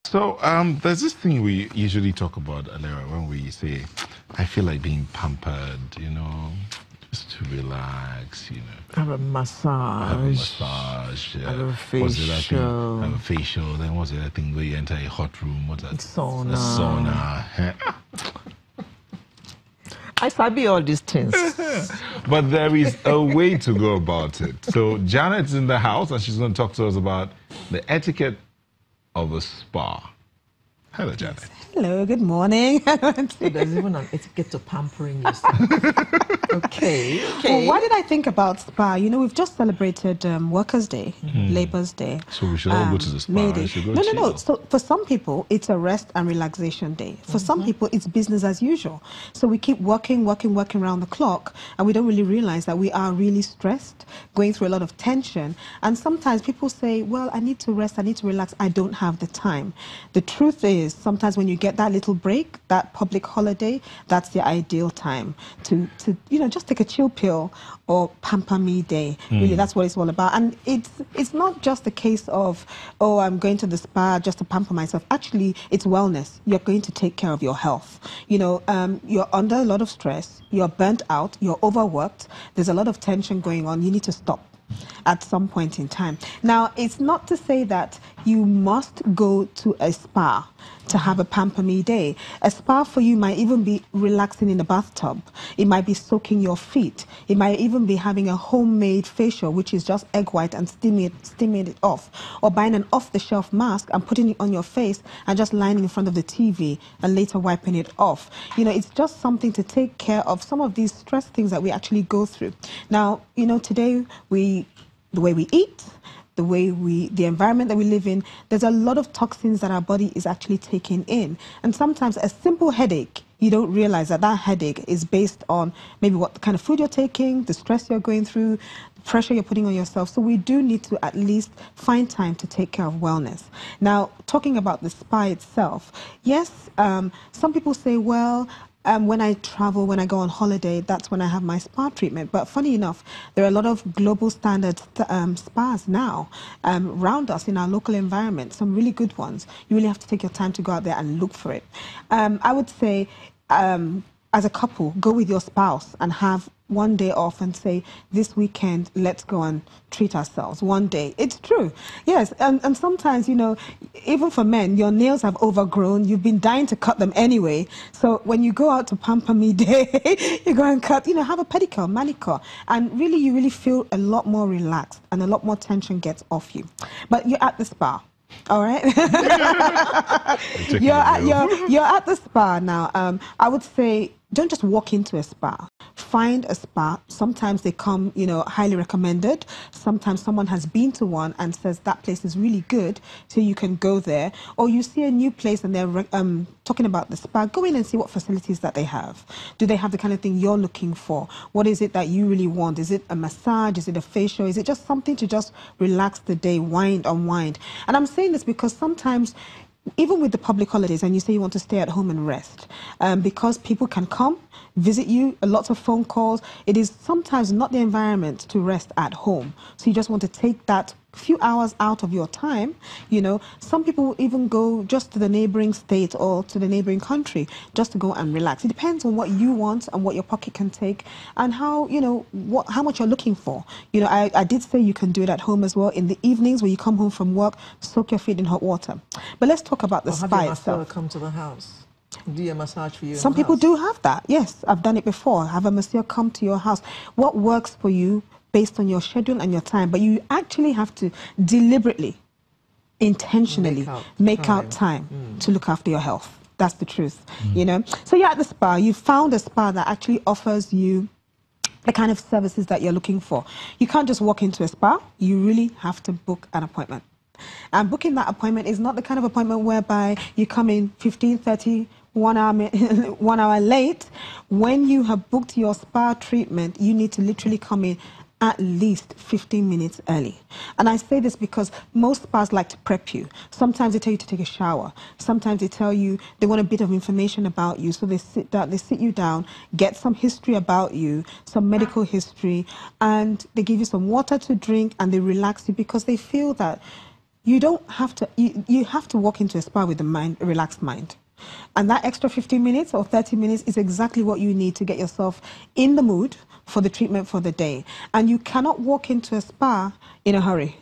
So there's this thing we usually talk about, Alera, when we say, I feel like being pampered, just to relax, Have a massage. Have a massage. Have a What's the other thing? facial. Have a facial. Then what's the other thing where you enter a hot room? What's that? Sauna. A sauna. I sabi all these things. But there is a way to go about it. So Janet's in the house and she's going to talk to us about the etiquette of a spa. Hello, Janet. Hello, good morning. There's even an etiquette to pampering yourself. Okay. Well, why did I think about spa? We've just celebrated Workers' Day, Labour's Day. So we should all go to the spa. May Day. We should go No. chill. So for some people, it's a rest and relaxation day. For some people, it's business as usual. So we keep working around the clock, and we don't really realize that we are really stressed, going through a lot of tension. And sometimes people say, well, I need to rest, I need to relax, I don't have the time. The truth is, sometimes when you get that little break, that public holiday, that's the ideal time to just take a chill pill or pamper me day. Really, that's what it's all about. And it's not just a case of, oh, I'm going to the spa just to pamper myself. Actually, it's wellness. You're going to take care of your health. You're under a lot of stress. You're burnt out. You're overworked. There's a lot of tension going on. You need to stop at some point in time. Now, it's not to say that you must go to a spa to have a pamper me day. A spa for you might even be relaxing in the bathtub. It might be soaking your feet. It might even be having a homemade facial, which is just egg white and steaming it off. Or buying an off-the-shelf mask and putting it on your face and just lying in front of the TV and later wiping it off. It's just something to take care of some of these stress things that we actually go through. Now, today the way we eat, the environment that we live in, there's a lot of toxins that our body is actually taking in. And sometimes a simple headache, you don't realize that headache is based on maybe what kind of food you're taking, the stress you're going through, the pressure you're putting on yourself. So we do need to at least find time to take care of wellness. Now, talking about the spa itself, yes, some people say, well, when I travel, when I go on holiday, that's when I have my spa treatment. But funny enough, there are a lot of global standard spas now around us in our local environment, some really good ones. You really have to take your time to go out there and look for it. I would say, as a couple, go with your spouse and have one day off and say, this weekend, let's go and treat ourselves. One day. It's true. Yes. And sometimes, even for men, your nails have overgrown. You've been dying to cut them anyway. So when you go out to pamper me day, you go and cut, have a pedicure, manicure. And really, you really feel a lot more relaxed and a lot more tension gets off you. But you're at the spa. All right. you're at the spa now. I would say, don't just walk into a spa. Find a spa. Sometimes they come, highly recommended. Sometimes someone has been to one and says that place is really good, so you can go there. Or you see a new place and they're talking about the spa. Go in and see what facilities that they have. Do they have the kind of thing you're looking for? What is it that you really want? Is it a massage? Is it a facial? Is it just something to just relax the day, unwind? And I'm saying this because sometimes, even with the public holidays, and you say you want to stay at home and rest, because people can come, visit you, lots of phone calls, it is sometimes not the environment to rest at home. So you just want to take that few hours out of your time. Some people will even go just to the neighboring state or to the neighboring country just to go and relax. It depends on what you want and what your pocket can take and how, how much you're looking for. I did say you can do it at home as well. In the evenings when you come home from work, soak your feet in hot water. But let's talk about the spa itself. Have come to the house? Do a massage for you? Some people do have that. Yes, I've done it before. Have a masseur come to your house. What works for you based on your schedule and your time, but you actually have to deliberately, intentionally make out time to look after your health. That's the truth, So you're at the spa. You found a spa that actually offers you the kind of services that you're looking for. You can't just walk into a spa. You really have to book an appointment. And booking that appointment is not the kind of appointment whereby you come in 15, 30, 1 hour late. When you have booked your spa treatment, you need to literally come in at least 15 minutes early. And I say this because most spas like to prep you. Sometimes they tell you to take a shower. Sometimes they tell you they want a bit of information about you. So they sit you down, get some history about you, some medical history, and they give you some water to drink and they relax you because they feel that you don't have to, you have to walk into a spa with a relaxed mind. And that extra 15 minutes or 30 minutes is exactly what you need to get yourself in the mood for the treatment for the day. And you cannot walk into a spa in a hurry.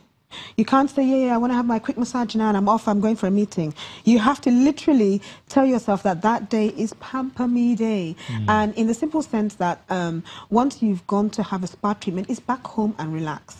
You can't say, yeah, I want to have my quick massage now and I'm off, I'm going for a meeting. You have to literally tell yourself that that day is pamper me day. And in the simple sense that once you've gone to have a spa treatment, it's back home and relax.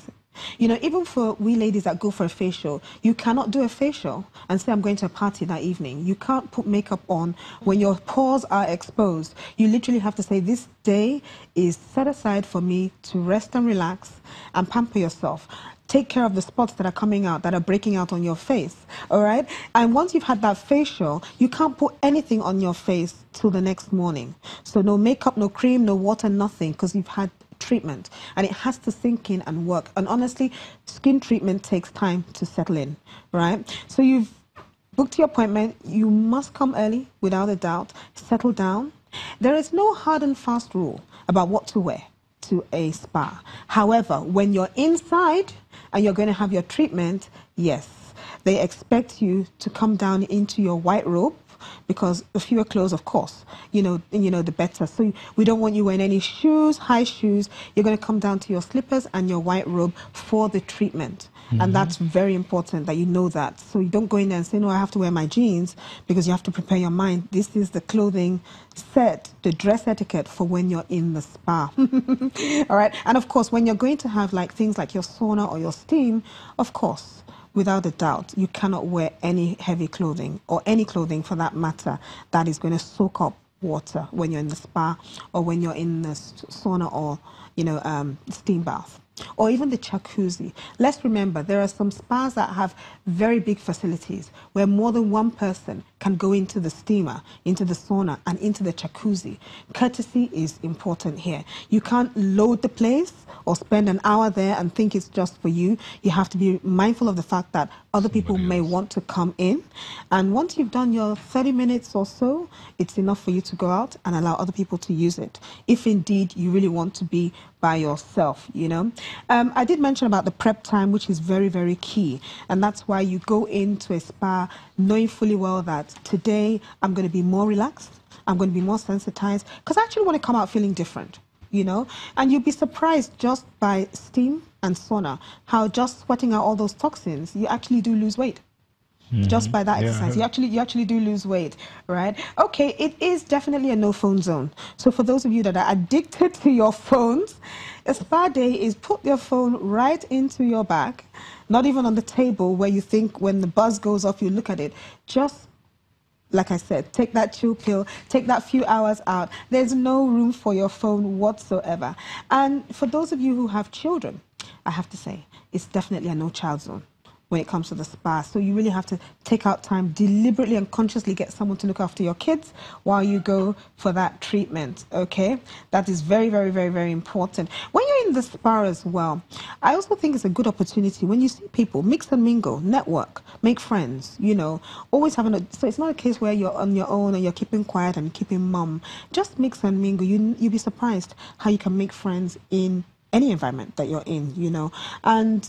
You know, even for we ladies that go for a facial, you cannot do a facial and say, I'm going to a party that evening. You can't put makeup on when your pores are exposed. You literally have to say, this day is set aside for me to rest and relax and pamper yourself. Take care of the spots that are coming out, that are breaking out on your face, all right? And once you've had that facial, you can't put anything on your face till the next morning. So no makeup, no cream, no water, nothing, because you've had treatment, and it has to sink in and work. And honestly, skin treatment takes time to settle in, right? So you've booked your appointment. You must come early, without a doubt. Settle down. There is no hard and fast rule about what to wear to a spa. However, when you're inside and you're going to have your treatment, yes, they expect you to come down into your white robe, because the fewer clothes, of course, you know, the better. So we don't want you wearing any shoes, high shoes. You're going to come down to your slippers and your white robe for the treatment. And that's very important that you know that. So you don't go in there and say, no, I have to wear my jeans, because you have to prepare your mind. This is the clothing set, the dress etiquette for when you're in the spa. All right. And of course, when you're going to have like things like your sauna or your steam, of course, without a doubt, you cannot wear any heavy clothing, or any clothing for that matter, that is going to soak up water when you're in the spa or when you're in the sauna or, steam bath. Or even the jacuzzi. Let's remember, there are some spas that have very big facilities where more than one person can go into the steamer, into the sauna, and into the jacuzzi. Courtesy is important here. You can't load the place or spend an hour there and think it's just for you. You have to be mindful of the fact that other people may want to come in. And once you've done your 30 minutes or so, it's enough for you to go out and allow other people to use it, if indeed you really want to be by yourself, you know. I did mention about the prep time, which is very, very key. And that's why you go into a spa knowing fully well that today I'm going to be more relaxed, I'm going to be more sensitized, because I actually want to come out feeling different, you know. And you'll be surprised just by steam and sauna, how just sweating out all those toxins, you actually do lose weight. Just by that exercise, you actually do lose weight, right? Okay, it is definitely a no-phone zone. So for those of you that are addicted to your phones, a spa day is put your phone right into your bag, not even on the table where you think when the buzz goes off, you look at it. Just, like I said, take that chill pill, take that few hours out. There's no room for your phone whatsoever. And for those of you who have children, I have to say, it's definitely a no-child zone when it comes to the spa. So you really have to take out time, deliberately and consciously get someone to look after your kids while you go for that treatment, okay? That is very, very, very, very important. When you're in the spa as well, I also think it's a good opportunity when you see people, mix and mingle, network, make friends, you know, always having a, so it's not a case where you're on your own and you're keeping quiet and keeping mum. Just mix and mingle. You'll be surprised how you can make friends in any environment that you're in, you know. And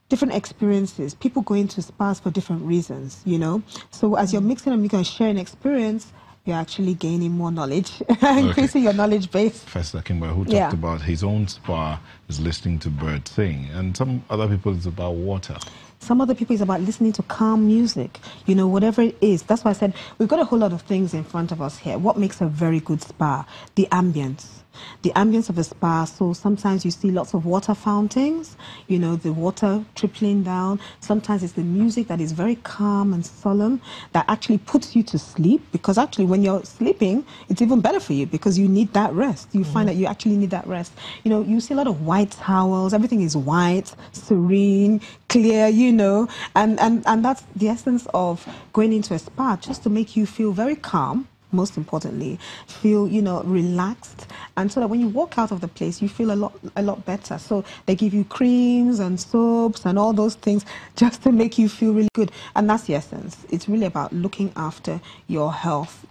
different experiences. People go into spas for different reasons, you know. So as you're mixing and you're sharing experience, you're actually gaining more knowledge, increasing your knowledge base. Professor Kimber, who talked about his own spa is listening to birds sing, and some other people it's about water. Some other people it's about listening to calm music, you know, whatever it is. That's why I said we've got a whole lot of things in front of us here. What makes a very good spa? The ambience. The ambience of a spa. So sometimes you see lots of water fountains, you know, the water trickling down. Sometimes it's the music that is very calm and solemn that actually puts you to sleep, because actually when you're sleeping, it's even better for you because you need that rest. You find that you actually need that rest. You know, you see a lot of white towels. Everything is white, serene, clear, you know, and that's the essence of going into a spa, just to make you feel very calm most importantly, feel, relaxed. And so that when you walk out of the place, you feel a lot better. So they give you creams and soaps and all those things just to make you feel really good. And that's the essence. It's really about looking after your health,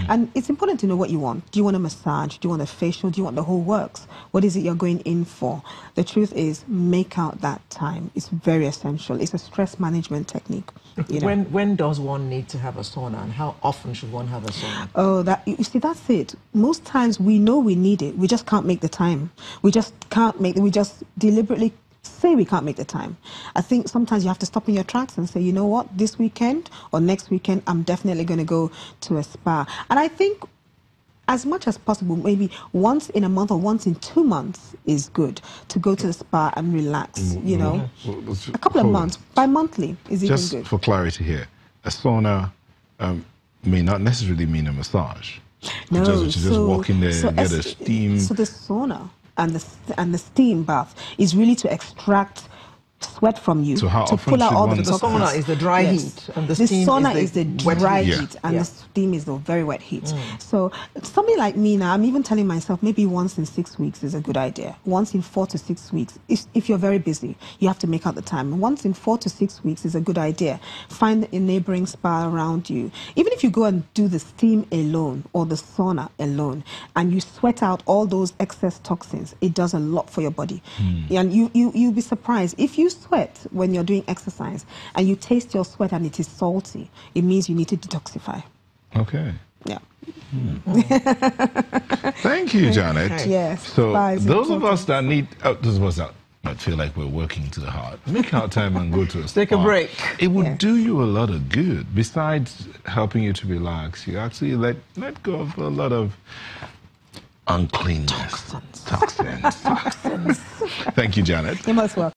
And it's important to know what you want. Do you want a massage? Do you want a facial? Do you want the whole works? What is it you're going in for? The truth is, make out that time. It's very essential. It's a stress management technique. When does one need to have a sauna, and how often should one have a sauna? Oh, you see, that's it. Most times we know we need it. We just can't make the time. We just can't make it. We just deliberately say we can't make the time. I think sometimes you have to stop in your tracks and say, you know what, this weekend or next weekend, I'm definitely going to go to a spa. And I think as much as possible, maybe once in a month or once in 2 months is good to go to the spa and relax, A couple of months, bi-monthly is even good. Just for clarity here, a sauna may not necessarily mean a massage. No, just walk in there and get a steam. So the sauna and the steam bath is really to extract sweat from you, So how to often pull out should all one- the The toxins. sauna is the dry Yes. heat, and the The steam sauna is the wet dry heat. heat, and Yeah. the steam is the very wet heat. So somebody like me now, I'm even telling myself maybe once in 6 weeks is a good idea. Once in 4 to 6 weeks, if you're very busy, you have to make out the time. Once in 4 to 6 weeks is a good idea. Find a neighboring spa around you. Even if you go and do the steam alone or the sauna alone, and you sweat out all those excess toxins, it does a lot for your body. And you'll be surprised if you sweat when you're doing exercise and you taste your sweat and it is salty, it means you need to detoxify. Okay. Yeah. Thank you, Janet. Okay. Yes. So spa is those of important. us that need, those of us that might feel like we're working too hard, make out time and go to a Take a spa. break. It would Yeah. do you a lot of good. Besides helping you to relax, you actually let go of a lot of uncleanness. Toxins. Thank you, Janet. You're most welcome.